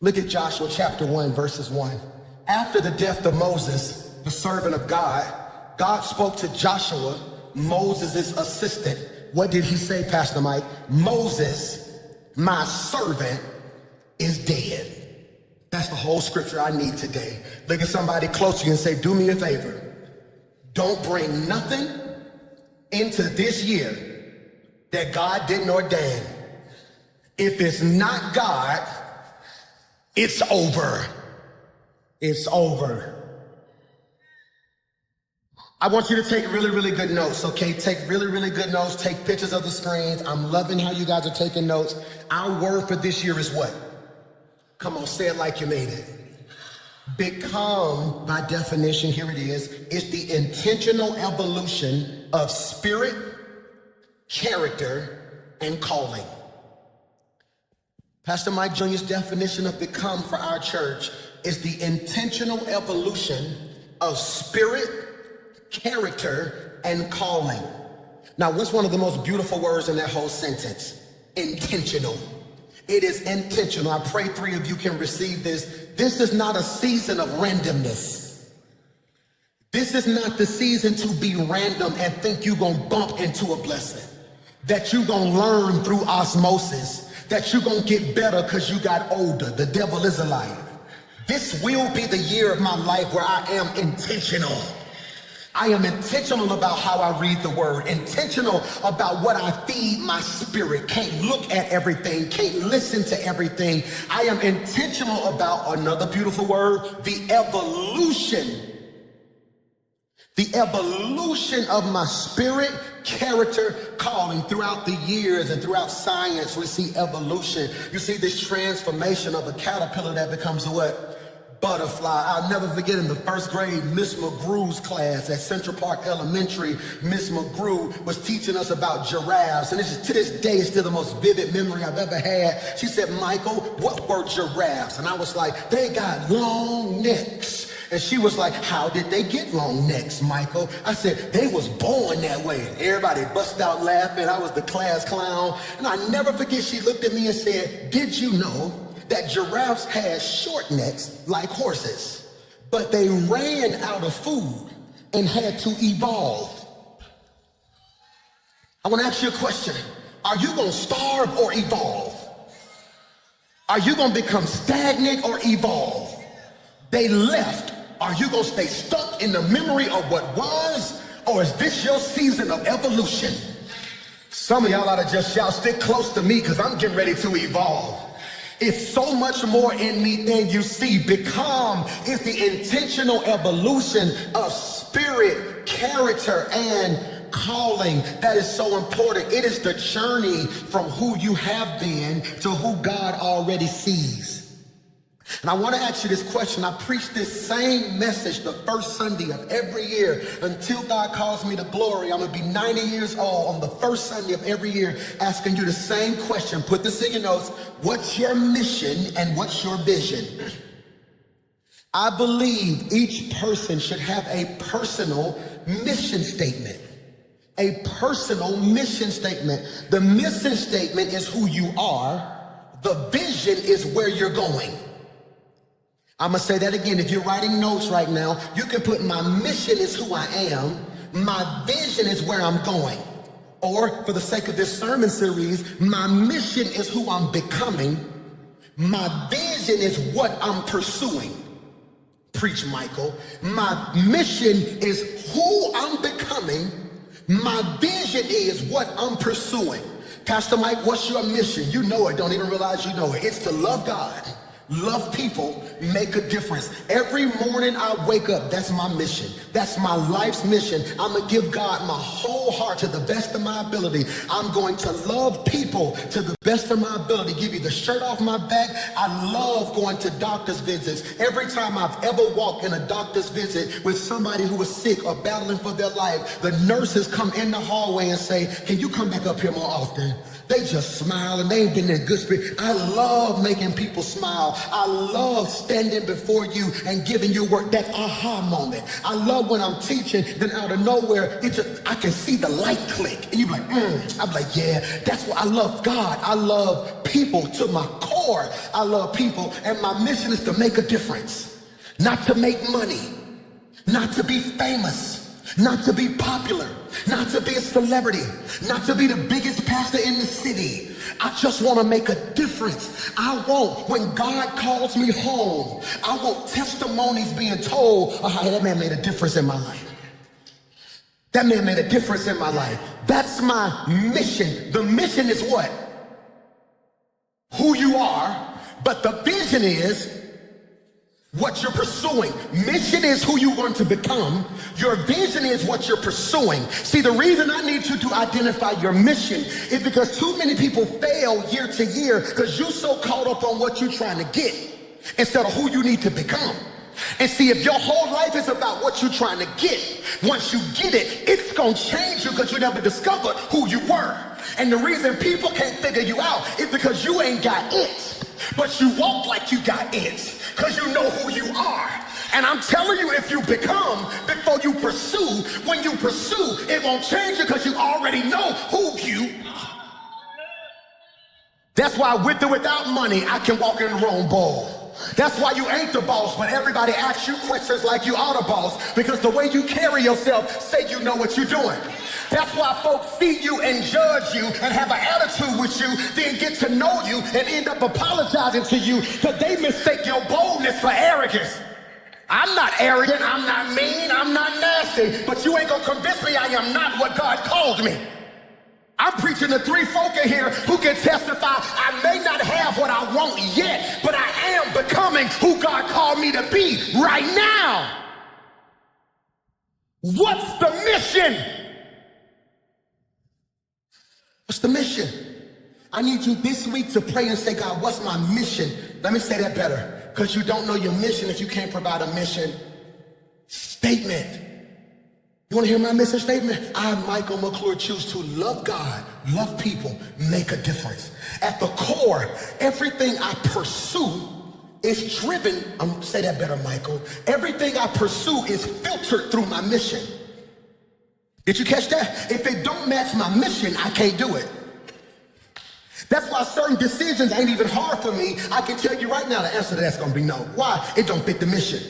Look at Joshua chapter 1, verses 1. After the death of Moses, the servant of God, God spoke to Joshua, Moses' assistant. What did he say, Pastor Mike? Moses, my servant, is dead. That's the whole scripture I need today. Look at somebody close to you and say, do me a favor. Don't bring nothing into this year that God didn't ordain. If it's not God, it's over. It's over. I want you to take really, really good notes, okay? Take really, really good notes. Take pictures of the screens. I'm loving how you guys are taking notes. Our word for this year is what? Come on, say it like you made it. Become, by definition, here it is the intentional evolution of spirit, character, and calling. Pastor Mike Jr.'s definition of become for our church is the intentional evolution of spirit, character, and calling. Now, what's one of the most beautiful words in that whole sentence? Intentional. It is intentional. I pray 3 of you can receive this. This is not a season of randomness. This is not the season to be random and think you're going to bump into a blessing, that you're going to learn through osmosis, that you're going to get better because you got older. The devil is a liar. This will be the year of my life where I am intentional. I am intentional about how I read the word, intentional about what I feed my spirit. Can't look at everything, can't listen to everything. I am intentional about, another beautiful word, the evolution. The evolution of my spirit, character, calling. Throughout the years and throughout science, we see evolution. You see this transformation of a caterpillar that becomes a what? Butterfly. I'll never forget in the first grade, Miss McGrew's class at Central Park Elementary, Miss McGrew was teaching us about giraffes. And to this day, it's still the most vivid memory I've ever had. She said, Michael, what were giraffes? And I was like, they got long necks. And she was like, how did they get long necks, Michael? I said, they was born that way. And everybody busted out laughing. I was the class clown. And I never forget, she looked at me and said, did you know that giraffes had short necks like horses, but they ran out of food and had to evolve? I want to ask you a question. Are you going to starve or evolve? Are you going to become stagnant or evolve? They left. Are you going to stay stuck in the memory of what was, or is this your season of evolution? Some of y'all ought to just shout, stick close to me, because I'm getting ready to evolve. It's so much more in me than you see. Become is the intentional evolution of spirit, character, and calling. That is so important. It is the journey from who you have been to who God already sees. And I want to ask you this question. I preach this same message the first Sunday of every year until God calls me to glory. I'm going to be 90 years old on the first Sunday of every year, asking you the same question. Put this in your notes. What's your mission and what's your vision? I believe each person should have a personal mission statement. A personal mission statement. The mission statement is who you are. The vision is where you're going. I'm going to say that again. If you're writing notes right now, you can put my mission is who I am. My vision is where I'm going. Or for the sake of this sermon series, my mission is who I'm becoming. My vision is what I'm pursuing. Preach, Michael. My mission is who I'm becoming. My vision is what I'm pursuing. Pastor Mike, what's your mission? You know it. Don't even realize you know it. It's to love God, love people, make a difference. Every morning I wake up, that's my mission. That's my life's mission. I'm going to give God my whole heart to the best of my ability. I'm going to love people to the best of my ability. Give you the shirt off my back. I love going to doctor's visits. Every time I've ever walked in a doctor's visit with somebody who was sick or battling for their life, the nurses come in the hallway and say, can you come back up here more often? They just smile and they ain't been in good spirit. I love making people smile. I love standing before you and giving you work, that aha moment. I love when I'm teaching, then out of nowhere, I can see the light click. And you're like, I'm like, yeah, that's what I love. God, I love people to my core. I love people, and my mission is to make a difference. Not to make money, not to be famous, not to be popular, not to be a celebrity, not to be the biggest pastor in the city. I just want to make a difference. I want, when God calls me home, I want testimonies being told of how that man made a difference in my life. That man made a difference in my life. That's my mission. The mission is what? Who you are, but the vision is what you're pursuing. Mission is who you're going to become. Your vision is what you're pursuing. See, the reason I need you to identify your mission is because too many people fail year to year because you're so caught up on what you're trying to get instead of who you need to become. And see, if your whole life is about what you're trying to get, once you get it, it's going to change you because you never discovered who you were. And the reason people can't figure you out is because you ain't got it, but you walk like you got it because you know who you are. And I'm telling you, if you become before you pursue, when you pursue, it won't change you because you already know who you are. That's why with or without money, I can walk in the Rome Bowl. That's why you ain't the boss, but everybody asks you questions like you are the boss, because the way you carry yourself say you know what you're doing. That's why folks see you and judge you and have an attitude with you, then get to know you and end up apologizing to you because they mistake your boldness for arrogance. I'm not arrogant, I'm not mean, I'm not nasty, but you ain't gonna convince me I am not what God called me. I'm preaching to three folk in here who can testify I may not have what I want yet, but I am becoming who God called me to be right now. What's the mission? What's the mission? I need you this week to pray and say, God, what's my mission? Let me say that better, because you don't know your mission if you can't provide a mission statement. You want to hear my mission statement? I, Michael McClure, choose to love God, love people, make a difference. At the core, everything I pursue is driven, say that better, Michael. Everything I pursue is filtered through my mission. Did you catch that? If it don't match my mission, I can't do it. That's why certain decisions ain't even hard for me. I can tell you right now the answer to that's gonna be no. Why? It don't fit the mission.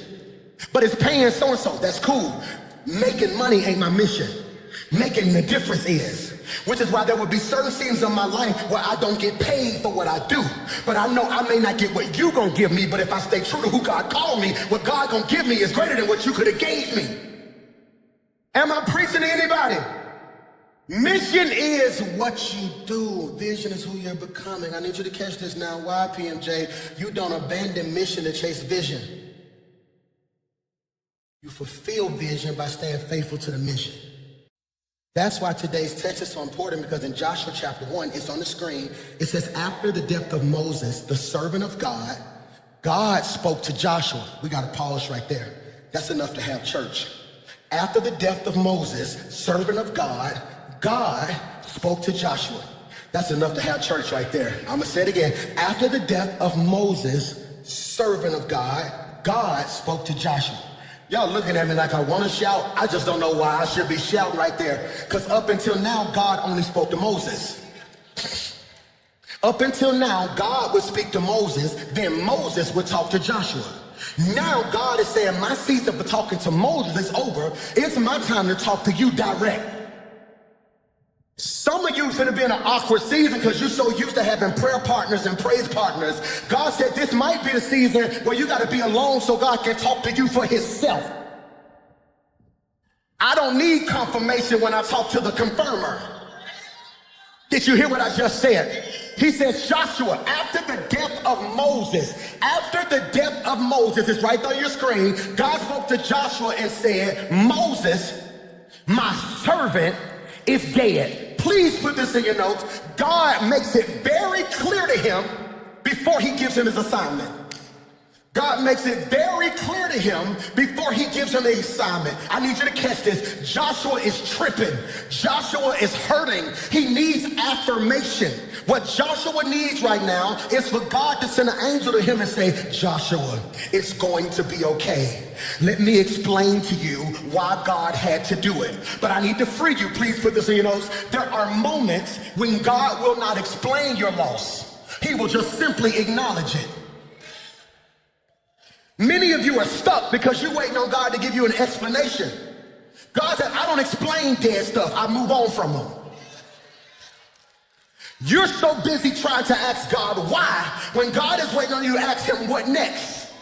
But it's paying so-and-so, that's cool. Making money ain't my mission. Making the difference is. Which is why there will be certain seasons of my life where I don't get paid for what I do. But I know I may not get what you gonna give me, but if I stay true to who God called me, what God gonna give me is greater than what you could have gave me. Am I preaching to anybody? Mission is what you do. Vision is who you're becoming. I need you to catch this now. Why, PMJ? You don't abandon mission to chase vision. You fulfill vision by staying faithful to the mission. That's why today's text is so important, because in Joshua chapter 1, it's on the screen. It says, after the death of Moses, the servant of God, God spoke to Joshua. We got to pause right there. That's enough to have church. After the death of Moses, servant of God, God spoke to Joshua. That's enough to have church right there. I'm going to say it again. After the death of Moses, servant of God, God spoke to Joshua. Y'all looking at me like I want to shout. I just don't know why I should be shouting right there. Because up until now, God only spoke to Moses. Up until now, God would speak to Moses, then Moses would talk to Joshua. Now God is saying, my season for talking to Moses is over. It's my time to talk to you direct. Some of you are going to be in an awkward season because you're so used to having prayer partners and praise partners. God said this might be the season where you got to be alone so God can talk to you for himself. I don't need confirmation when I talk to the confirmer. Did you hear what I just said? He says, Joshua, after the death of Moses, it's right on your screen, God spoke to Joshua and said, Moses, my servant, is dead. Please put this in your notes. God makes it very clear to him before he gives him his assignment. God makes it very clear to him before he gives him the assignment. I need you to catch this. Joshua is tripping. Joshua is hurting. He needs affirmation. What Joshua needs right now is for God to send an angel to him and say, Joshua, it's going to be okay. Let me explain to you why God had to do it. But I need to free you. Please put this in your notes. There are moments when God will not explain your loss. He will just simply acknowledge it. Many of you are stuck because you're waiting on God to give you an explanation. God said, I don't explain dead stuff. I move on from them. You're so busy trying to ask God why when God is waiting on you to ask him what next.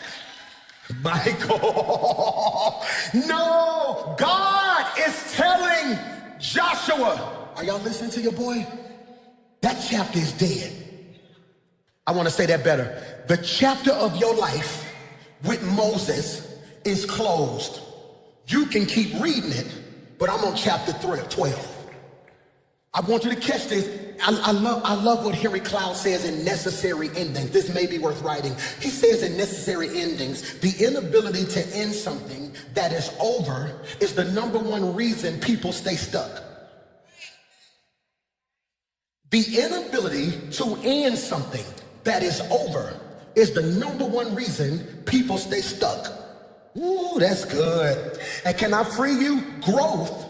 Michael, no, God is telling Joshua, are y'all listening to your boy? That chapter is dead. I want to say that better. The chapter of your life with Moses is closed. You can keep reading it, but I'm on chapter 12. I want you to catch this. I love what Henry Cloud says in Necessary Endings. This may be worth writing. He says in Necessary Endings, the inability to end something that is over is the number one reason people stay stuck. The inability to end something that is over is the number one reason people stay stuck. Ooh, that's good. And can I free you? Growth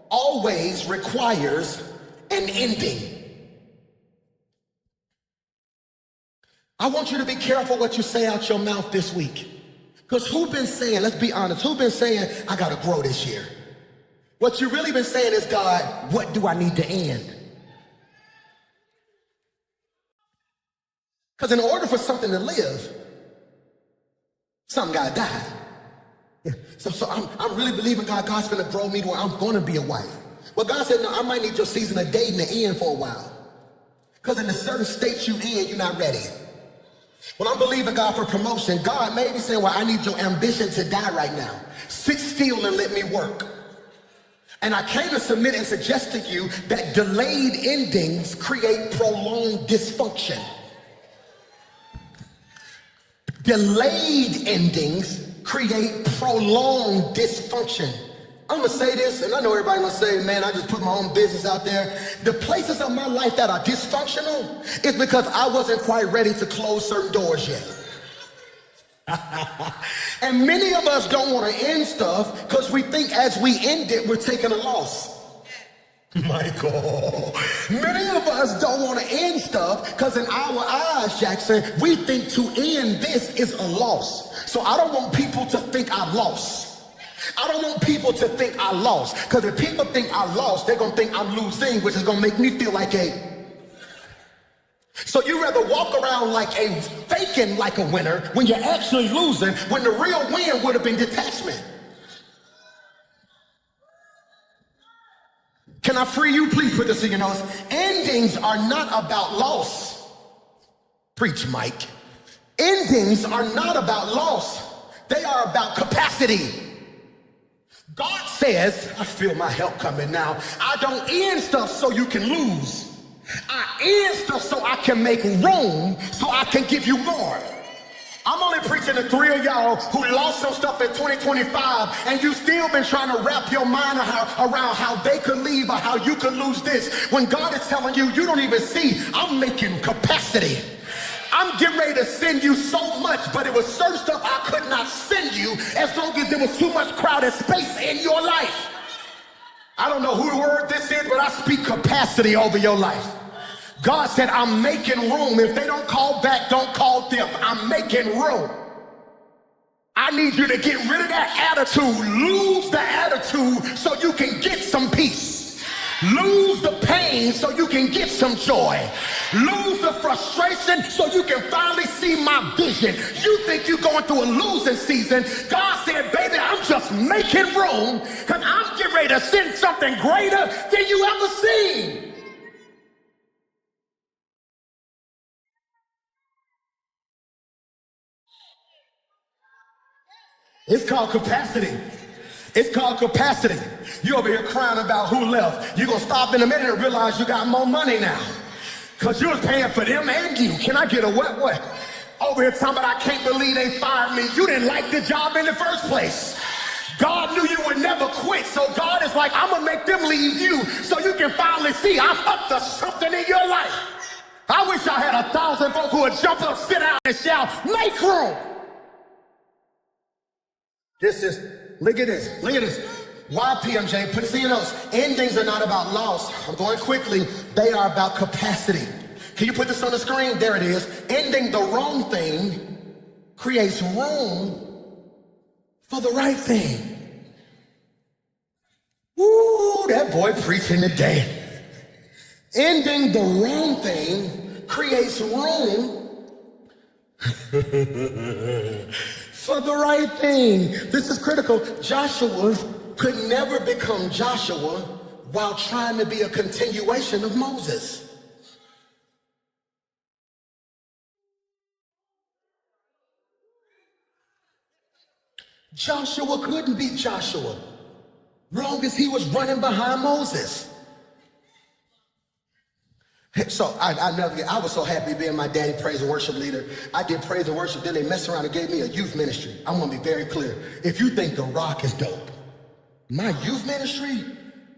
always requires an ending. I want you to be careful what you say out your mouth this week. Because who's been saying, let's be honest, who's been saying, I gotta grow this year? What you really been saying is, God, what do I need to end? Because in order for something to live, something gotta die. Yeah. So I'm really believing God's gonna grow me to where I'm gonna be a wife. Well, God said, no, I might need your season of dating to end for a while. Because in a certain state you in, you're not ready. When I'm believing God for promotion, God may be saying, well, I need your ambition to die right now. Sit still and let me work. And I came to submit and suggest to you that delayed endings create prolonged dysfunction. Delayed endings create prolonged dysfunction. I'm gonna say this, and I know everybody gonna say, man, I just put my own business out there. The places of my life that are dysfunctional is because I wasn't quite ready to close certain doors yet. And many of us don't want to end stuff because we think as we end it, we're taking a loss. Michael, many of us don't want to end stuff because in our eyes, Jackson, we think to end this is a loss. So I don't want people to think I lost. I don't want people to think I lost, because if people think I lost, they're going to think I'm losing, which is going to make me feel like a... So you rather walk around like a faking like a winner when you're actually losing, when the real win would have been detachment. Can I free you? Please put this in your notes. Endings are not about loss. Preach, Mike. Endings are not about loss. They are about capacity. God says, I feel my help coming now. I don't end stuff so you can lose. I end stuff so I can make room, so I can give you more. I'm only preaching to 3 of y'all who lost some stuff in 2025 and you still been trying to wrap your mind around how they could leave or how you could lose this. When God is telling you, you don't even see, I'm making capacity. I'm getting ready to send you so much, but it was certain stuff I could not send you as long as there was too much crowded space in your life. I don't know who word this is, but I speak capacity over your life. God said, I'm making room. If they don't call back, don't call them. I'm making room. I need you to get rid of that attitude. Lose the attitude so you can get some peace. Lose the pain so you can get some joy. Lose the frustration so you can finally see my vision. You think you're going through a losing season. God said, baby, I'm just making room because I'm getting ready to send something greater than you ever seen. It's called capacity. It's called capacity. You over here crying about who left. You're going to stop in a minute and realize you got more money now. Because you was paying for them and you. Can I get a what? Oh, over here talking about I can't believe they fired me. You didn't like the job in the first place. God knew you would never quit, so God is like, I'm gonna make them leave you so you can finally see I'm up to something in your life. I wish I had 1,000 folks who would jump up, sit down, and shout, make room. Look at this. Why, PMJ? Put it in your notes. Endings are not about loss. I'm going quickly. They are about capacity. Can you put this on the screen? There it is. Ending the wrong thing creates room for the right thing. Woo, that boy preaching today. Ending the wrong thing creates room for the right thing. This is critical. Joshua could never become Joshua while trying to be a continuation of Moses. Joshua couldn't be Joshua long as he was running behind Moses. So I was so happy being my daddy praise and worship leader. I did praise and worship, then they messed around and gave me a youth ministry. I'm gonna be very clear. If you think The Rock is dope, my youth ministry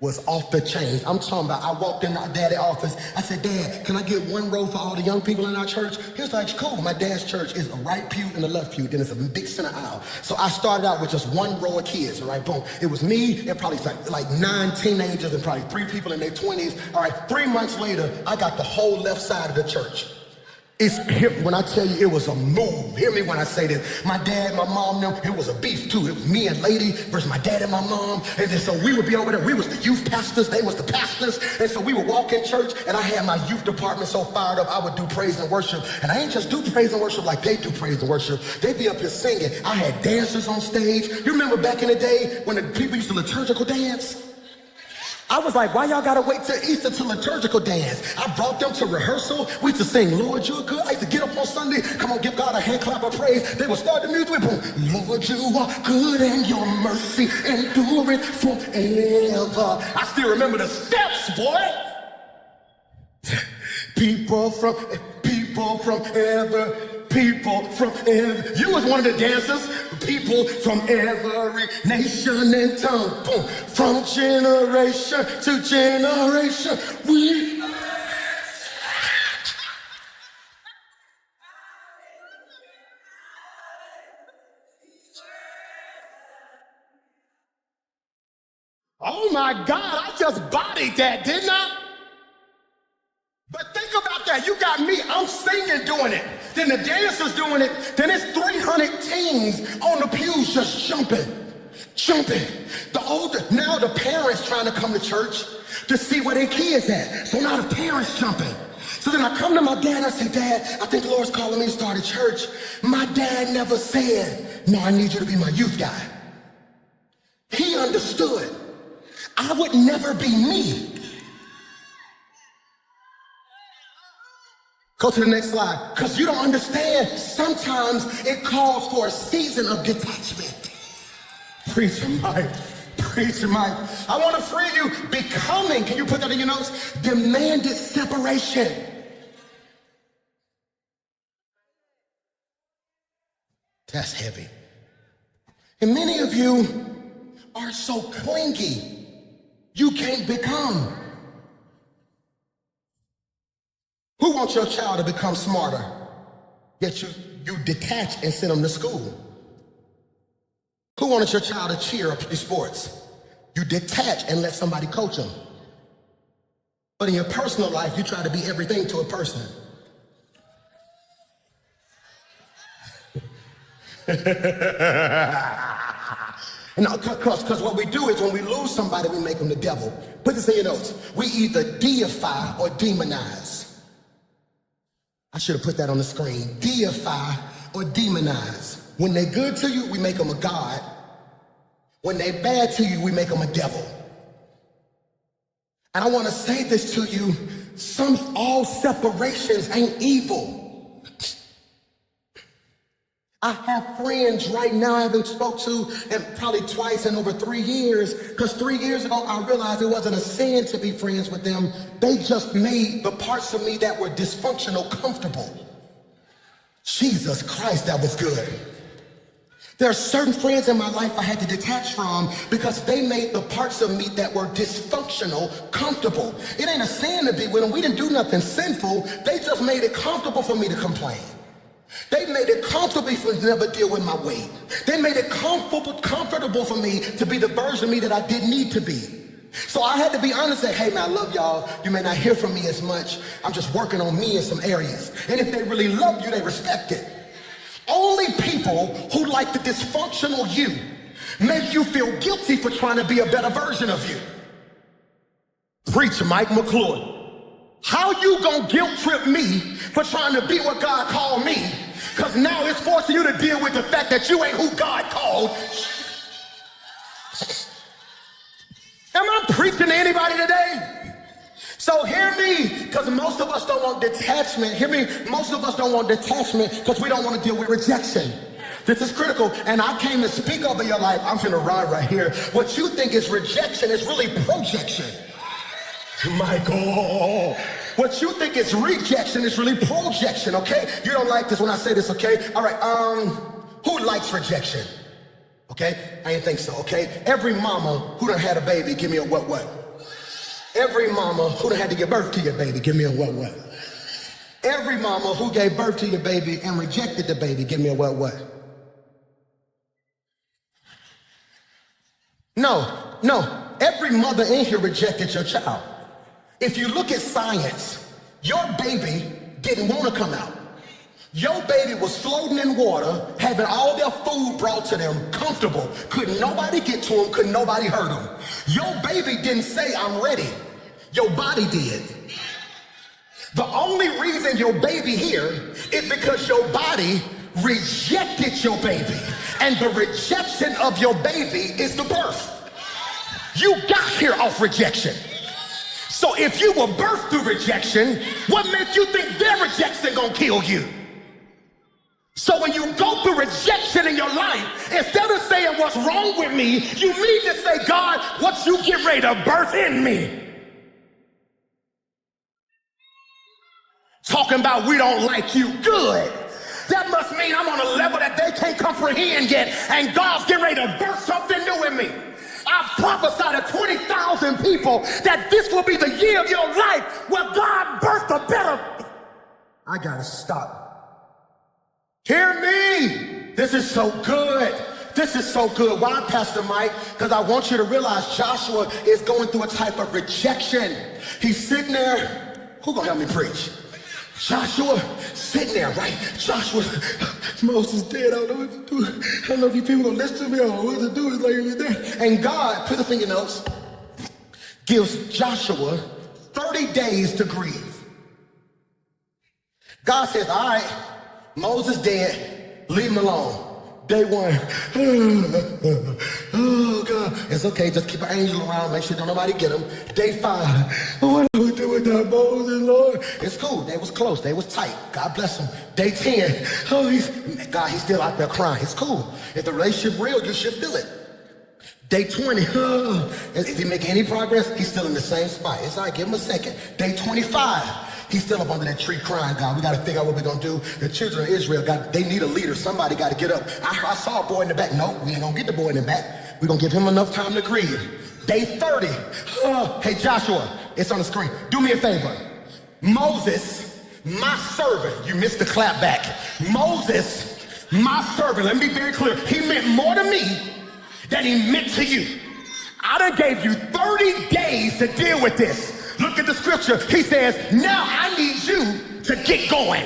was off the chains. I'm talking about, I walked in my daddy's office. I said, Dad, can I get one row for all the young people in our church? He was like, cool. My dad's church is a right pew and a left pew. Then it's a big center aisle. So I started out with just one row of kids, all right, boom. It was me and probably like 9 teenagers and probably 3 people in their 20s. All right, 3 months later, I got the whole left side of the church. When I tell you it was a move, hear me when I say this. My dad, my mom, them, it was a beef too. It was me and Lady versus my dad and my mom. And then so we would be over there. We was the youth pastors, they was the pastors. And so we would walk in church and I had my youth department so fired up, I would do praise and worship. And I ain't just do praise and worship like they do praise and worship. They'd be up here singing. I had dancers on stage. You remember back in the day when the people used to liturgical dance? I was like, why y'all gotta wait till Easter to liturgical dance? I brought them to rehearsal. We used to sing, Lord, you're good. I used to get up on Sunday, come on, give God a hand clap of praise. They would start the music with, boom, Lord, you are good and your mercy endureth forever. I still remember the steps, boy. People from ever. You was one of the dancers. People from every nation and tongue. Boom. From generation to generation, we. Oh my God, I just bodied that, didn't I? But think about that. You got me. I'm singing doing it. Then the dancers doing it. Then it's 300 teens on the pews just jumping. Now the parents trying to come to church to see where their kids at. So now the parents jumping. So then I come to my dad and I say, Dad, I think the Lord's calling me to start a church. My dad never said, no, I need you to be my youth guy. He understood. I would never be me. Go to the next slide. Because you don't understand, sometimes it calls for a season of detachment. Preacher Mike. I want to free you. Becoming, can you put that in your notes? Demanded separation. That's heavy. And many of you are so clingy, you can't become. Who wants your child to become smarter, yet you detach and send them to school? Who wanted your child to cheer or play sports? You detach and let somebody coach them. But in your personal life, you try to be everything to a person. Because what we do is when we lose somebody, we make them the devil. Put this in your notes. We either deify or demonize. I should have put that on the screen. Deify or demonize. When they're good to you, we make them a god. When they're bad to you, we make them a devil. And I want to say this to you, all separations ain't evil. I have friends right now I haven't spoke to and probably twice in over 3 years, because 3 years ago I realized it wasn't a sin to be friends with them. They just made the parts of me that were dysfunctional comfortable. Jesus Christ, that was good. There are certain friends in my life I had to detach from because they made the parts of me that were dysfunctional comfortable. It ain't a sin to be with them. We didn't do nothing sinful. They just made it comfortable for me to complain. They made it comfortable for me to never deal with my weight. They made it comfortable for me to be the version of me that I didn't need to be. So I had to be honest and say, hey man, I love y'all. You may not hear from me as much. I'm just working on me in some areas. And if they really love you, they respect it. Only people who like the dysfunctional you make you feel guilty for trying to be a better version of you. Preacher Mike McClure. How you gonna guilt trip me for trying to be what God called me? Because now it's forcing you to deal with the fact that you ain't who God called. Am I preaching to anybody today? So hear me, because most of us don't want detachment. Hear me, most of us don't want detachment because we don't want to deal with rejection. This is critical, and I came to speak over your life. I'm finna ride right here. What you think is rejection is really projection. Michael, what you think is rejection is really projection, okay? You don't like this when I say this, okay? All right, who likes rejection? Okay, I didn't think so, okay? Every mama who done had a baby, give me a what? Every mama who done had to give birth to your baby, give me a what? Every mama who gave birth to your baby and rejected the baby, give me a what? No, every mother in here rejected your child. If you look at science, your baby didn't want to come out. Your baby was floating in water, having all their food brought to them, comfortable. Couldn't nobody get to them, couldn't nobody hurt them. Your baby didn't say, I'm ready. Your body did. The only reason your baby here is because your body rejected your baby. And the rejection of your baby is the birth. You got here off rejection. So if you were birthed through rejection, what makes you think their rejection gonna kill you? So when you go through rejection in your life, instead of saying what's wrong with me, you need to say, God, what you get ready to birth in me? Talking about we don't like you, good. That must mean I'm on a level that they can't comprehend yet, and God's getting ready to birth something new in me. I prophesy to 20,000 people that this will be the year of your life where God birthed a better. I gotta stop. Hear me. This is so good. This is so good. Why, Pastor Mike? Because I want you to realize Joshua is going through a type of rejection. He's sitting there. Who gonna help me preach? Joshua sitting there, right? Joshua, Moses dead. I don't know what to do. I don't know if you people gonna listen to me. I don't know what to do. It's like everything. And God, put the finger notes, gives Joshua 30 days to grieve. God says, all right, Moses dead, leave him alone. Day one, oh God, it's okay, just keep an angel around, make sure don't nobody get him. Day 5, what do we do with that Moses, Lord? It's cool, they was close, they was tight, God bless him. Day 10, oh, he's still out there crying, it's cool. If the relationship real, you should feel it. Day 20, is he making any progress? He's still in the same spot. It's all right, give him a second. Day 25, he's still up under that tree crying, God, we got to figure out what we're going to do. The children of Israel, they need a leader. Somebody got to get up. I saw a boy in the back. No, we ain't going to get the boy in the back. We're going to give him enough time to grieve. Day 30. Hey, Joshua, it's on the screen. Do me a favor. Moses, my servant. You missed the clap back. Moses, my servant. Let me be very clear. He meant more to me than he meant to you. I done gave you 30 days to deal with this. Look at the scripture. He says, now I need you to get going.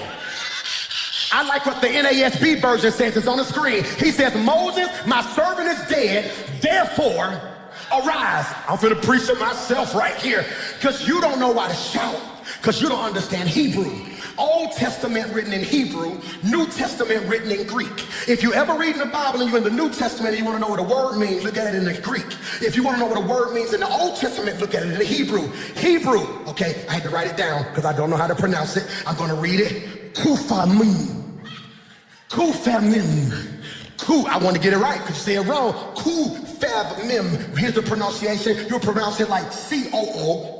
I like what the NASB version says. It's on the screen. He says, Moses, my servant is dead. Therefore, arise. I'm going to preach to myself right here because you don't know why to shout because you don't understand Hebrew. Old Testament written in Hebrew, New Testament written in Greek. If you ever read in the Bible and you're in the New Testament and you want to know what a word means, look at it in the Greek. If you want to know what a word means in the Old Testament, look at it in the Hebrew. Hebrew, okay, I had to write it down because I don't know how to pronounce it. I'm going to read it. Kufamim. Kufamim. I want to get it right because you say it wrong. Kufamim. Here's the pronunciation. You'll pronounce it like COO-FAV-MEM.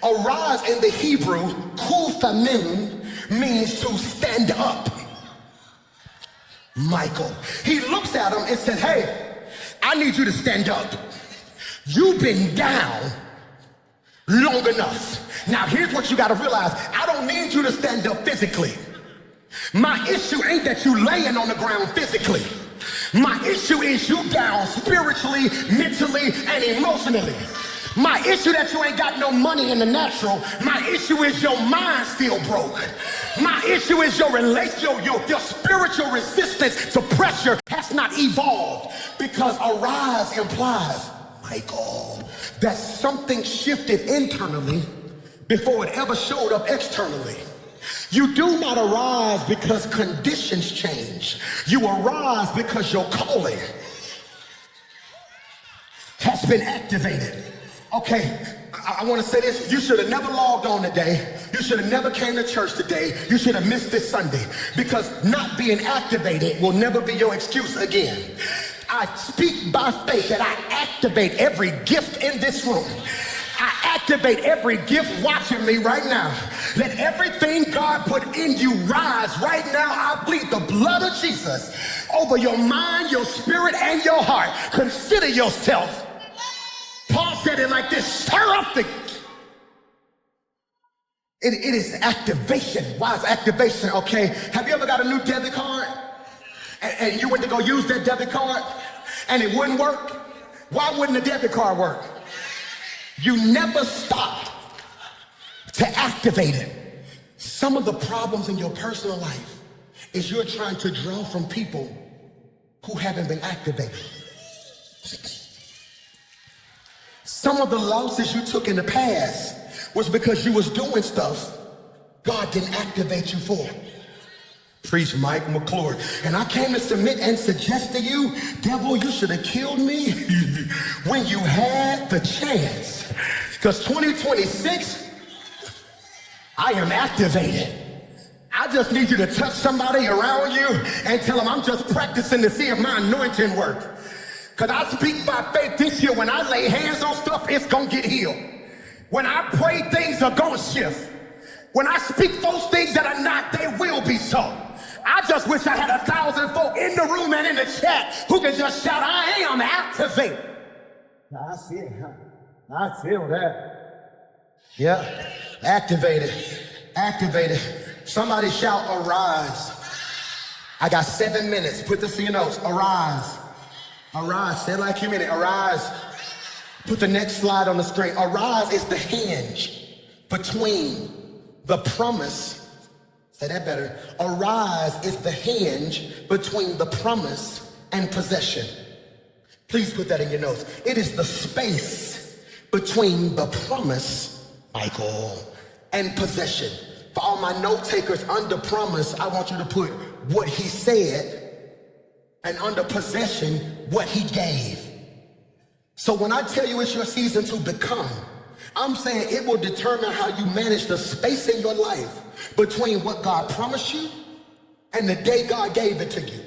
Arise in the Hebrew, kufamim, means to stand up. Michael, he looks at him and says, hey, I need you to stand up. You've been down long enough. Now here's what you got to realize. I don't need you to stand up physically. My issue ain't that you laying on the ground physically. My issue is you down spiritually, mentally, and emotionally. My issue that you ain't got no money in the natural. My issue is your mind still broke. My issue is your spiritual resistance to pressure has not evolved. Because arise implies, Michael, that something shifted internally before it ever showed up externally. You do not arise because conditions change. You arise because your calling has been activated. Okay, I want to say this. You should have never logged on today. You should have never came to church today. You should have missed this Sunday, because not being activated will never be your excuse again. I speak by faith that I activate every gift in this room. I activate every gift watching me right now. Let everything God put in you rise right now. I plead the blood of Jesus over your mind, your spirit, and your heart. Consider yourself. Paul said it like this: stir up the... It is activation. Why is activation? Okay, have you ever got a new debit card and you went to go use that debit card and it wouldn't work? Why wouldn't the debit card work? You never stopped to activate it. Some of the problems in your personal life is you're trying to draw from people who haven't been activated. Some of the losses you took in the past was because you was doing stuff God didn't activate you for. Preach Mike McClure. And I came to submit and suggest to you, devil, you should have killed me when you had the chance. Because 2026, I am activated. I just need you to touch somebody around you and tell them I'm just practicing to see if my anointing works. Because I speak by faith this year. When I lay hands on stuff, it's going to get healed. When I pray, things are going to shift. When I speak those things that are not, they will be so. I just wish I had 1,000 folk in the room and in the chat who can just shout, I am activated. I see it. I feel that. Yeah, activated, activated. Somebody shout, arise. I got 7 minutes. Put this in your notes. Arise. Arise. Say it like you mean it. Arise. Put the next slide on the screen. Arise is the hinge between the promise. Say that better. Arise is the hinge between the promise and possession. Please put that in your notes. It is the space between the promise, Michael, and possession. For all my note takers, under promise, I want you to put what he said, and under possession, what he gave. So when I tell you it's your season to become, I'm saying it will determine how you manage the space in your life between what God promised you and the day God gave it to you.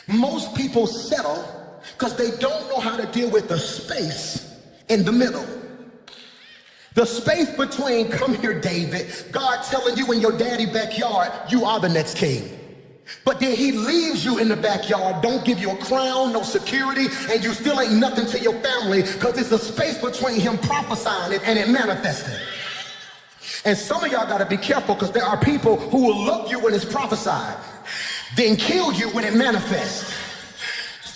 Most people settle because they don't know how to deal with the space in the middle. The space between, come here, David, God telling you in your daddy backyard, you are the next king. But then he leaves you in the backyard, don't give you a crown, no security, and you still ain't nothing to your family because it's a space between him prophesying it and it manifesting. And some of y'all got to be careful because there are people who will love you when it's prophesied, then kill you when it manifests.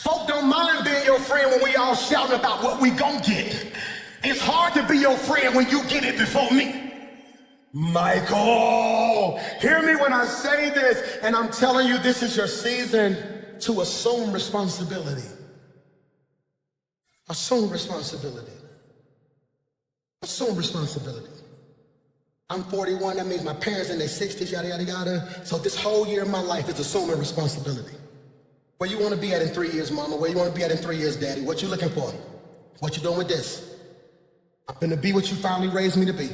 Folk don't mind being your friend when we all shouting about what we gon' get. It's hard to be your friend when you get it before me. Michael, hear me when I say this, and I'm telling you this is your season to assume responsibility. Assume responsibility. Assume responsibility. I'm 41, that means my parents in their 60s, yada, yada, yada. So this whole year of my life is assuming responsibility. Where you want to be at in 3 years, mama? Where you want to be at in 3 years, daddy? What you looking for? What you doing with this? I'm gonna be what you finally raised me to be.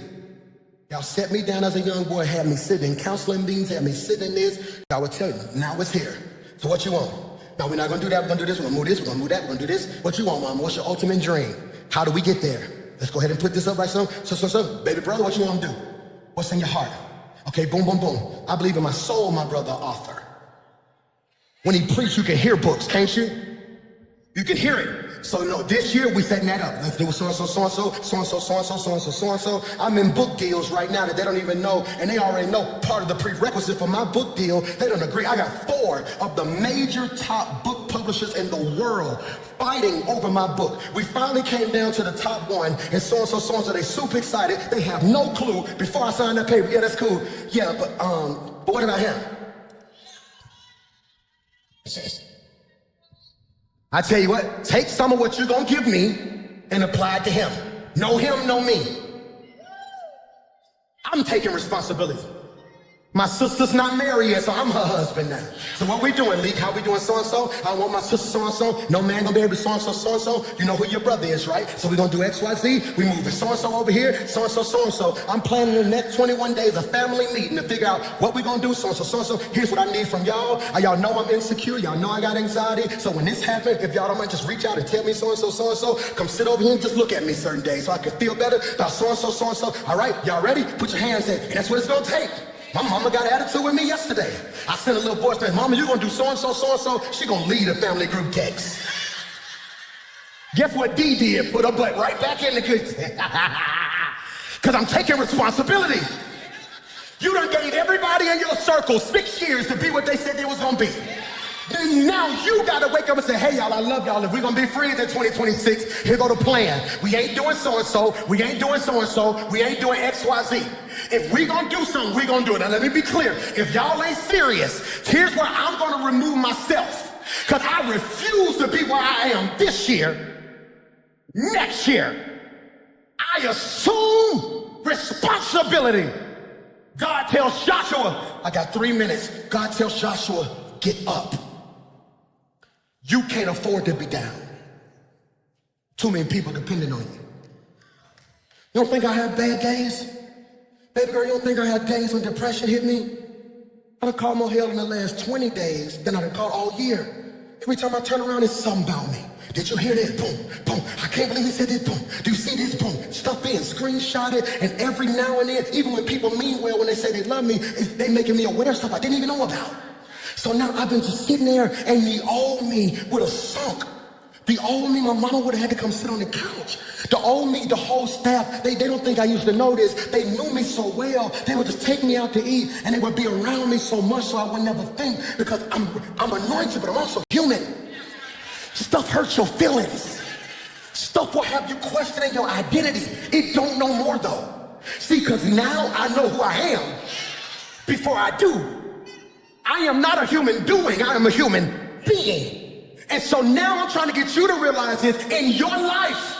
Y'all set me down as a young boy, had me sitting in counseling meetings, had me sitting in this. I would tell you, now it's here. So what you want? No, we're not gonna do that, we're gonna do this, we're gonna move this, we're gonna move that, we're gonna do this. What you want, mama? What's your ultimate dream? How do we get there? Let's go ahead and put this up right so. Baby brother, what you want to do? What's in your heart? Okay, boom, boom, boom. I believe in my soul, my brother, author. When he preached, you can hear books, can't you? You can hear it. So no, this year we setting that up. Let's do so-and-so, so-and-so, so-and-so, so-and-so, so-and-so, so-and-so. I'm in book deals right now that they don't even know, and they already know part of the prerequisite for my book deal. They don't agree. I got 4 of the major top book publishers in the world fighting over my book. We finally came down to the top one, and so-and-so, so-and-so, they super excited. They have no clue. Before I sign that paper, yeah, that's cool. Yeah, but what about him? I tell you what, take some of what you're gonna give me and apply it to him. No him, no me. I'm taking responsibility. My sister's not married yet, so I'm her husband now. So what we doing, Leek? How we doing so-and-so? I want my sister so-and-so. No man gonna be able to so-and-so, so-and-so. You know who your brother is, right? So we're gonna do X, Y, Z. We moving so-and-so over here, so-and-so, so-and-so. I'm planning the next 21 days a family meeting to figure out what we gonna do, so-and-so, so-and-so. Here's what I need from y'all. Y'all know I'm insecure. Y'all know I got anxiety. So when this happens, if y'all don't mind, just reach out and tell me so-and-so, so-and-so. Come sit over here and just look at me certain days so I can feel better about so-and-so, so-and-so. All right, y'all ready? Put your hands in. And that's what it's gonna take. My mama got an attitude with me yesterday. I sent a little voice saying, Mama, you gonna do so-and-so, so-and-so. She gonna lead a family group text. Guess what Dee did? Put her butt right back in the kitchen. Because I'm taking responsibility. You done gave everybody in your circle 6 years to be what they said they was gonna be. Then now you gotta wake up and say, hey y'all, I love y'all. If we're gonna be friends in 2026, here go the plan. We ain't doing so-and-so, we ain't doing so-and-so, we ain't doing X, Y, Z. If we gonna do something, we gonna do it. Now let me be clear. If y'all ain't serious, here's where I'm gonna remove myself. Because I refuse to be where I am this year, next year. I assume responsibility. God tells Joshua, I got 3 minutes. God tells Joshua, get up. You can't afford to be down. Too many people depending on you. You don't think I had bad days? Baby girl, you don't think I had days when depression hit me? I done caught more hell in the last 20 days than I done caught all year. Every time I turn around, it's something about me. Did you hear this? Boom, boom. I can't believe he said this. Boom. Do you see this? Boom. Stuff being screenshotted, and every now and then, even when people mean well, when they say they love me, they making me aware of stuff I didn't even know about. So now I've been just sitting there, and the old me would have sunk. The old me, my mama would have had to come sit on the couch. The old me, the whole staff, they don't think I used to know this. They knew me so well. They would just take me out to eat, and they would be around me so much so I would never think, because I'm anointed, but I'm also human. Stuff hurts your feelings. Stuff will have you questioning your identity. It don't no more though. See, because now I know who I am before I do. I am not a human doing, I am a human being. And so now I'm trying to get you to realize this in your life.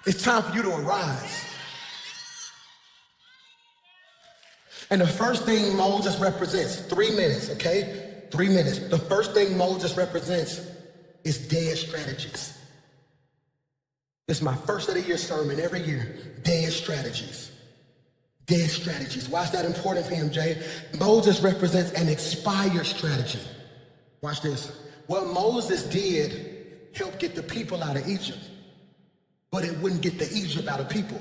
It's time for you to arise. And the first thing Moses represents, 3 minutes, okay? 3 minutes. The first thing Moses represents is dead strategies. This is my first of the year sermon every year. Dead strategies. Dead strategies. Why is that important for him, Jay? Moses represents an expired strategy. Watch this. What Moses did helped get the people out of Egypt, but it wouldn't get the Egypt out of people.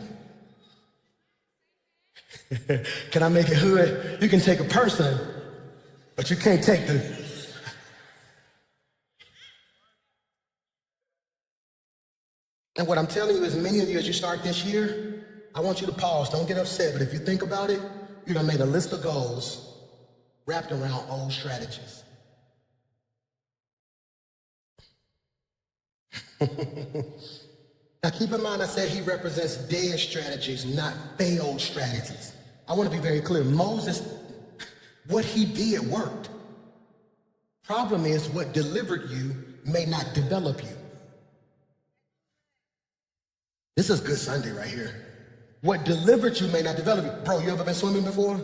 Can I make it hood? You can take a person, but you can't take the... And what I'm telling you is, many of you, as you start this year, I want you to pause. Don't get upset, but if you think about it, you're gonna make a list of goals wrapped around old strategies. Now keep in mind, I said he represents dead strategies, not failed strategies. I want to be very clear. Moses, what he did worked. Problem is, what delivered you may not develop you. This is good Sunday right here. What delivered you may not develop you. Bro, you ever been swimming before?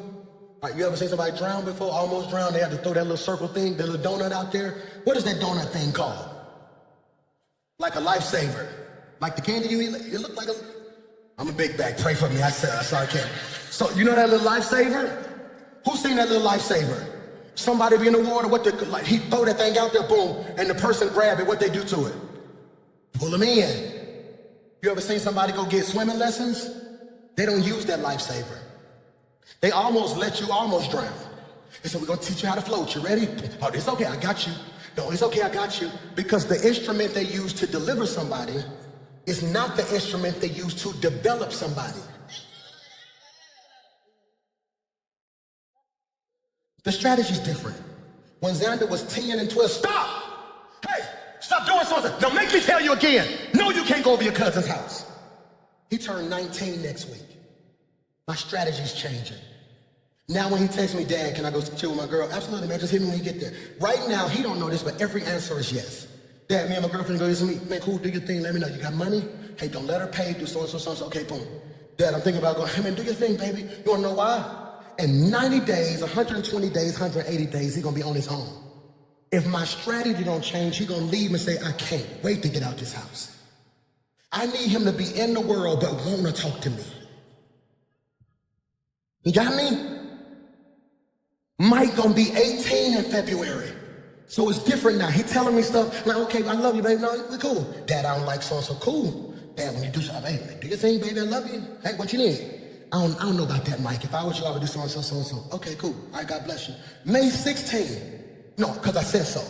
Right, you ever seen somebody drown before? Almost drowned. They had to throw that little circle thing, the little donut out there. What is that donut thing called? Like a lifesaver. Like the candy you eat, it looked like a... I'm a big bag, pray for me, I saw a candy. So you know that little lifesaver? Who's seen that little lifesaver? Somebody be in the water, like he throw that thing out there, boom, and the person grab it, what they do to it? Pull them in. You ever seen somebody go get swimming lessons? They don't use that lifesaver. They almost let you almost drown. They said, we're gonna teach you how to float. You ready? Oh, it's okay, I got you. No, it's okay, I got you. Because the instrument they use to deliver somebody is not the instrument they use to develop somebody. The strategy's different. When Xander was 10 and 12, stop! Hey, stop doing something. Now make me tell you again. No, you can't go over your cousin's house. He turned 19 next week. My strategy's changing. Now when he texts me, Dad, can I go chill with my girl? Absolutely, man, just hit me when you get there. Right now, he don't know this, but every answer is yes. Dad, me and my girlfriend go to meet. Man, cool, do your thing, let me know. You got money? Hey, don't let her pay, do so and so, so and so. Okay, boom. Dad, I'm thinking about going, hey man, do your thing, baby. You wanna know why? In 90 days, 120 days, 180 days, he's gonna be on his own. If my strategy don't change, he's gonna leave and say, I can't wait to get out this house. I need him to be in the world, but wanna talk to me. You got me? Mike gonna be 18 in February. So it's different now. He telling me stuff, like, okay, I love you, baby. No, we're cool. Dad, I don't like so-and-so. Cool. Dad, when you do something, hey, do your thing, baby, I love you. Hey, what you need? I don't know about that, Mike. If I was you, I would do so-and-so, so-and-so. Okay, cool. All right, God bless you. May 16. No, because I said so.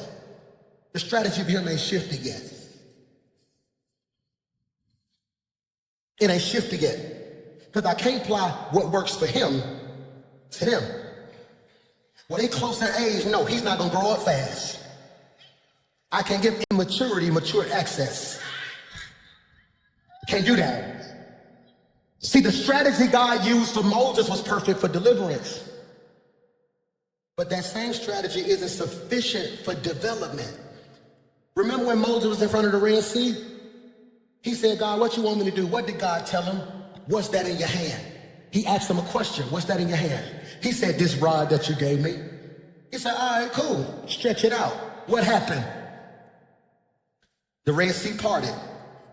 The strategy of him ain't shifted yet. It ain't shifted yet. Because I can't apply what works for him to them. Well, they close their age. No, he's not going to grow up fast. I can give immaturity mature access. Can't do that. See, the strategy God used for Moses was perfect for deliverance. But that same strategy isn't sufficient for development. Remember when Moses was in front of the Red Sea? He said, God, what you want me to do? What did God tell him? What's that in your hand? He asked him a question. What's that in your hand? He said, this rod that you gave me. He said, all right, cool. Stretch it out. What happened? The Red Sea parted.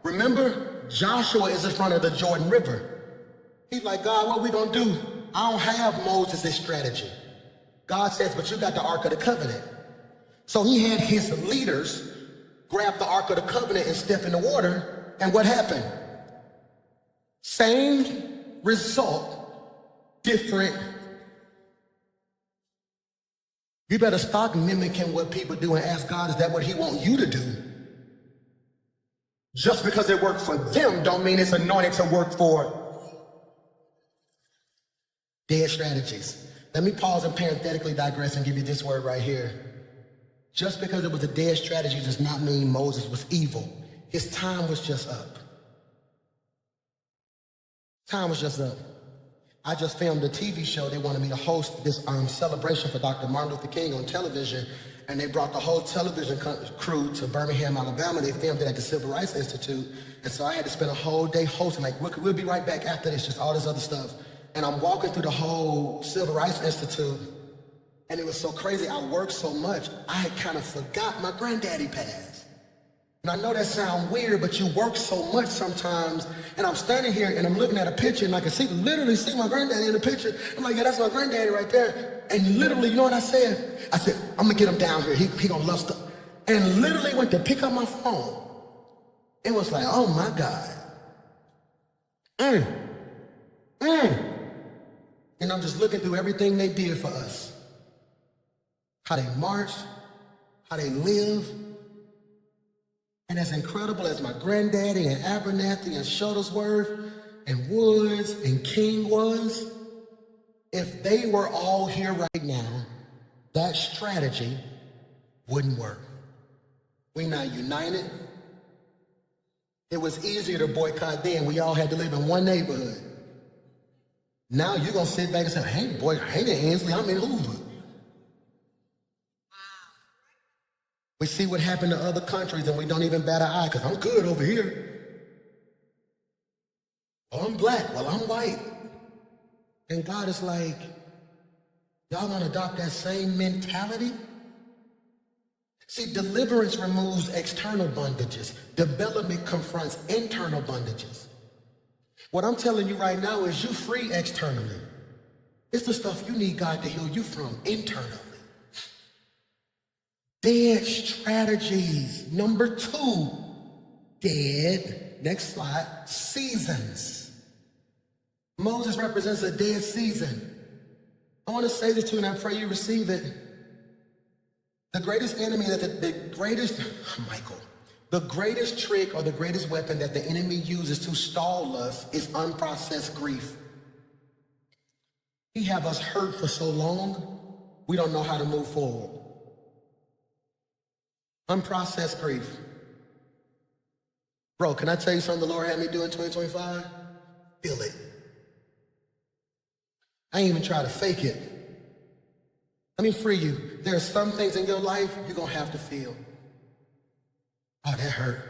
Remember, Joshua is in front of the Jordan River. He's like, God, what we gonna do? I don't have Moses' strategy. God says, but you got the Ark of the Covenant. So he had his leaders grab the Ark of the Covenant and step in the water. And what happened? Same result, different. You better stop mimicking what people do and ask God, is that what he wants you to do? Just because it worked for them don't mean it's anointed to work for dead strategies. Let me pause and parenthetically digress and give you this word right here. Just because it was a dead strategy does not mean Moses was evil. His time was just up. Time was just up. I just filmed a TV show. They wanted me to host this celebration for Dr. Martin Luther King on television, and they brought the whole television crew to Birmingham, Alabama. They filmed it at the Civil Rights Institute, and so I had to spend a whole day hosting, like, we'll be right back after this, just all this other stuff. And I'm walking through the whole Civil Rights Institute, and it was so crazy. I worked so much, I had kind of forgot my granddaddy passed. And I know that sounds weird, but you work so much sometimes, and I'm standing here and I'm looking at a picture and I can literally see my granddaddy in the picture. I'm like, yeah, that's my granddaddy right there. And literally, you know what I said? I said, I'm gonna get him down here. He gonna love stuff. And literally went to pick up my phone. It was like, oh my God. And I'm just looking through everything they did for us. How they marched, how they live. And as incredible as my granddaddy and Abernathy and Shuttlesworth and Woods and King was, if they were all here right now, that strategy wouldn't work. We're not united. It was easier to boycott then. We all had to live in one neighborhood. Now you're going to sit back and say, hey, boy, hey, Ainsley, I'm in Hoover. We see what happened to other countries and we don't even bat an eye because I'm good over here. Oh, I'm black. Well, I'm white. And God is like, y'all want to adopt that same mentality? See, deliverance removes external bondages. Development confronts internal bondages. What I'm telling you right now is you free externally. It's the stuff you need God to heal you from internally. Dead strategies. Number 2, dead, next slide, seasons. Moses represents a dead season. I want to say this to you and I pray you receive it. The greatest enemy the greatest trick or the greatest weapon that the enemy uses to stall us is unprocessed grief. He have us hurt for so long, we don't know how to move forward. Unprocessed grief. Bro, can I tell you something the Lord had me do in 2025? Feel it. I ain't even try to fake it. Let me free you. There are some things in your life you're gonna have to feel. Oh, that hurt.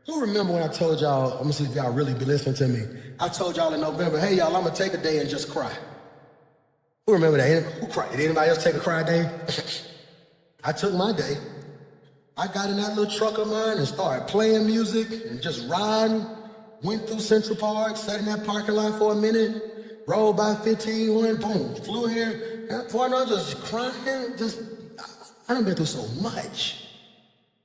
Who remember when I told y'all, I'm gonna see if y'all really be listening to me. I told y'all in November, hey y'all, I'm gonna take a day and just cry. Who remember that? Who cried? Did anybody else take a cry day? I took my day. I got in that little truck of mine and started playing music and just riding. Went through Central Park, sat in that parking lot for a minute, rolled by 15, went boom, flew here. Before I know, just crying, I done been through so much.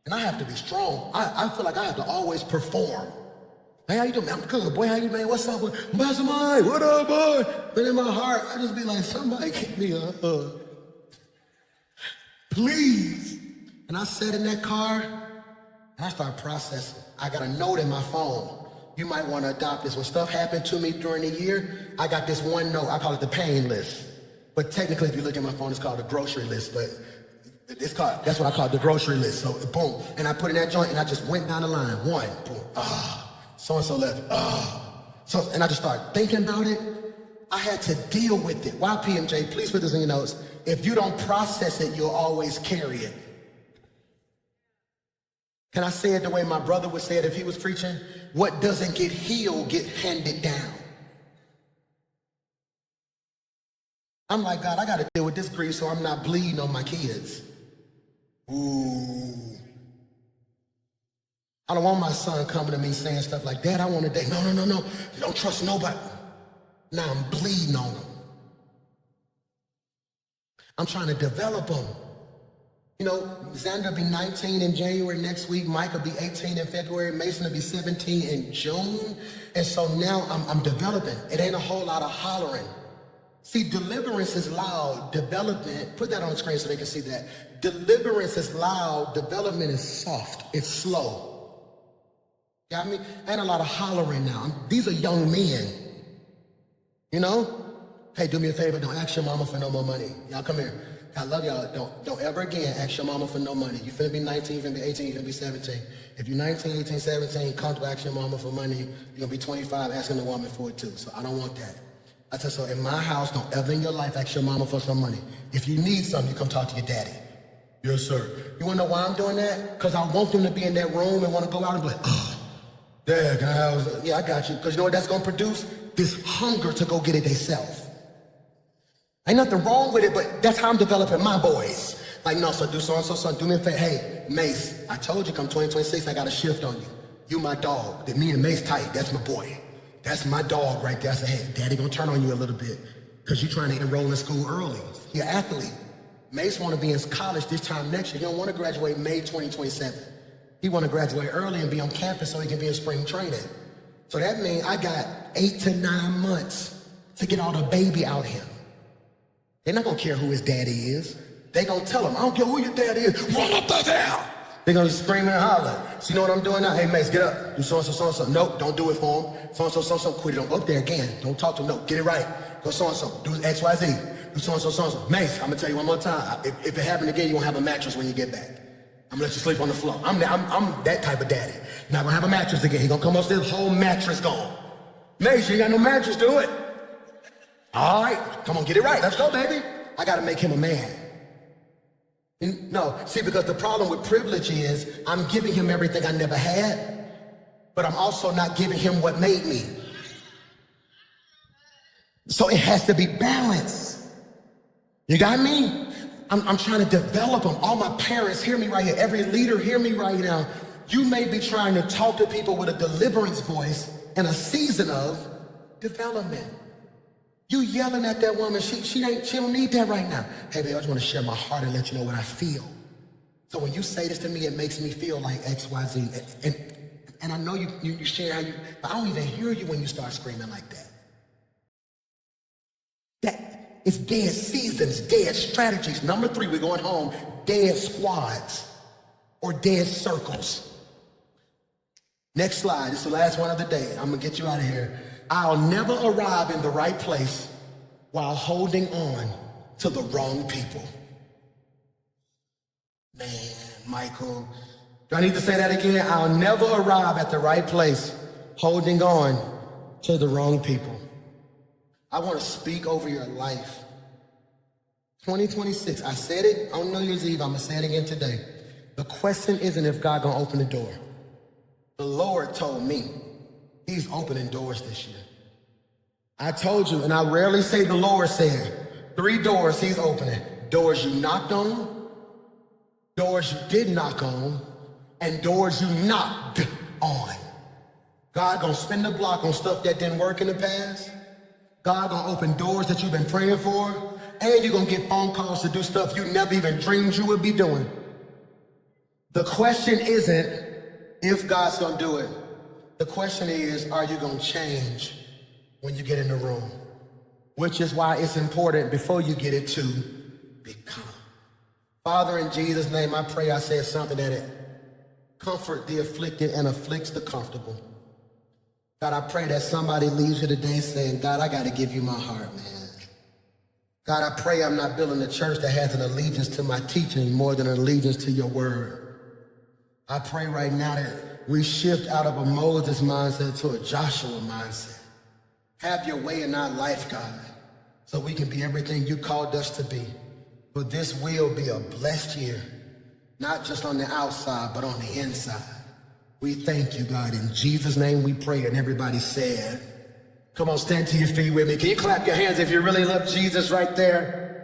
And I have to be strong. I feel like I have to always perform. Hey, how you doing, man? I'm good, boy. How you, man? What's up, boy? Mastermind, what up, boy? But in my heart, I just be like, somebody give me a hug. Please. And I sat in that car, and I started processing. I got a note in my phone. You might want to adopt this. When stuff happened to me during the year, I got this one note. I call it the pain list. But technically, if you look at my phone, it's called the grocery list. But that's what I call it, the grocery list. So boom, and I put in that joint, and I just went down the line. One, boom, so-and-so left, So, and I just started thinking about it. I had to deal with it. Why, PMJ? Please put this in your notes. If you don't process it, you'll always carry it. Can I say it the way my brother would say it if he was preaching? What doesn't get healed get handed down. I'm like, God, I got to deal with this grief so I'm not bleeding on my kids. Ooh. I don't want my son coming to me saying stuff like, Dad, I want to date. No. You don't trust nobody. Now I'm bleeding on them. I'm trying to develop them. You know, Xander will be 19 in January next week. Mike will be 18 in February. Mason will be 17 in June. And so now I'm developing. It ain't a whole lot of hollering. See, deliverance is loud. Development, put that on the screen so they can see that. Deliverance is loud. Development is soft. It's slow. Got me? Ain't a lot of hollering now. These are young men. You know? Hey, do me a favor. Don't ask your mama for no more money. Y'all come here. I love y'all. Don't ever again ask your mama for no money. You finna be 19, you finna be 18, you finna be 17. If you're 19, 18, 17, comfortable asking your mama for money, you're gonna be 25 asking the woman for it too. So I don't want that. I tell you, so in my house, don't ever in your life ask your mama for some money. If you need something, you come talk to your daddy. Yes, sir. You wanna know why I'm doing that? Because I want them to be in that room and wanna go out and be like, Dad, can I have, yeah, I got you. Because you know what that's gonna produce? This hunger to go get it themselves. Ain't nothing wrong with it, but that's how I'm developing my boys. Like, no, so do so-and-so, son, do me a favor. Hey, Mace, I told you come 2026, I got a shift on you. You my dog. That me and Mace tight, that's my boy. That's my dog right there. I said, hey, Daddy gonna turn on you a little bit because you're trying to enroll in school early. You're an athlete. Mace wanna be in college this time next year. He don't wanna graduate May 2027. He wanna graduate early and be on campus so he can be in spring training. So that means I got 8 to 9 months to get all the baby out here. They're not gonna care who his daddy is. They gonna tell him, I don't care who your daddy is, run up the hill. They're gonna scream and holler. So you know what I'm doing now? Hey, Mace, get up. Do so-and-so, so-and-so. Nope, don't do it for him. So-and-so, so-and-so, quit it. Don't go up there again. Don't talk to him. No, get it right. Go so-and-so. Do X, Y, Z. Do so-and-so, so-and-so. Mace, I'm gonna tell you one more time. If it happened again, you won't have a mattress when you get back. I'm gonna let you sleep on the floor. I'm that type of daddy. Not gonna have a mattress again. He gonna come upstairs, whole mattress gone. Mace, you ain't got no mattress, do it. All right, come on, get it right. Let's go, baby. I gotta make him a man. No, see, because the problem with privilege is I'm giving him everything I never had, but I'm also not giving him what made me. So it has to be balanced. You got me? I'm trying to develop them. All my parents, hear me right here. Every leader, hear me right now. You may be trying to talk to people with a deliverance voice in a season of development. You yelling at that woman, she don't need that right now. Hey, babe, I just want to share my heart and let you know what I feel. So when you say this to me, it makes me feel like X, Y, Z. And And I know you share how but I don't even hear you when you start screaming like that. That is dead seasons, dead strategies. Number 3, we're going home, dead squads or dead circles. Next slide, it's the last one of the day. I'm gonna get you out of here. I'll never arrive in the right place while holding on to the wrong people. Man, Michael, do I need to say that again? I'll never arrive at the right place holding on to the wrong people. I want to speak over your life. 2026, I said it on New Year's Eve, I'm gonna say it again today. The question isn't if God gonna open the door. The Lord told me he's opening doors this year. I told you, and I rarely say the Lord said, 3 doors he's opening. Doors you knocked on, doors you did knock on, and doors you knocked on. God gonna spin the block on stuff that didn't work in the past. God gonna open doors that you've been praying for, and you're gonna get phone calls to do stuff you never even dreamed you would be doing. The question isn't if God's gonna do it. The question is, are you gonna change when you get in the room? Which is why it's important before you get it to become. Father, in Jesus' name, I pray I said something that comfort the afflicted and afflicts the comfortable. God, I pray that somebody leaves here today saying, God, I gotta give you my heart, man. God, I pray I'm not building a church that has an allegiance to my teaching more than an allegiance to your word. I pray right now that we shift out of a Moses mindset to a Joshua mindset. Have your way in our life, God, so we can be everything you called us to be. But this will be a blessed year, not just on the outside, but on the inside. We thank you, God. In Jesus' name we pray, and everybody said, come on, stand to your feet with me. Can you clap your hands if you really love Jesus right there?